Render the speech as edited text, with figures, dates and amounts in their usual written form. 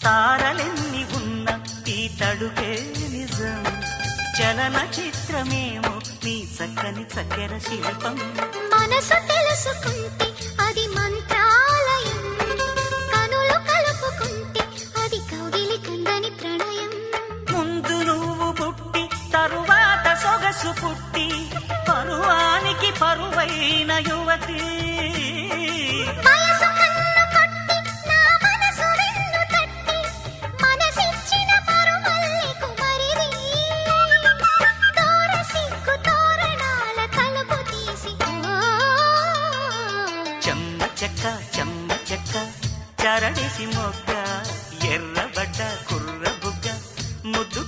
తారలెన్ని ఉన్న ఈ తడుకే నిజం చలన చిత్రమేమో నీ చక్కని చక్కెర శిల్పం మనసు తెలుసుకుంటే అది మంత్రాలయం కనులు కలుపుకుంటే అది కౌగిలి కందని ప్రణయం ముందు నువ్వు పుట్టి తరువాత సొగసు పుట్టి పరువానికి పరువైన యువతి వయసు కన్ను కొట్టి నా మనసు వెన్ను తట్టి మనసిచ్చిన పరుమల్లెకు మరిది తోర సిగ్గు తోరణాల తలుపు తీసి చెమ్మ చెక్క చరణిసి మొగ్గ ఎర్రబడ్డ కుర్ర బుగ్గ ముద్దు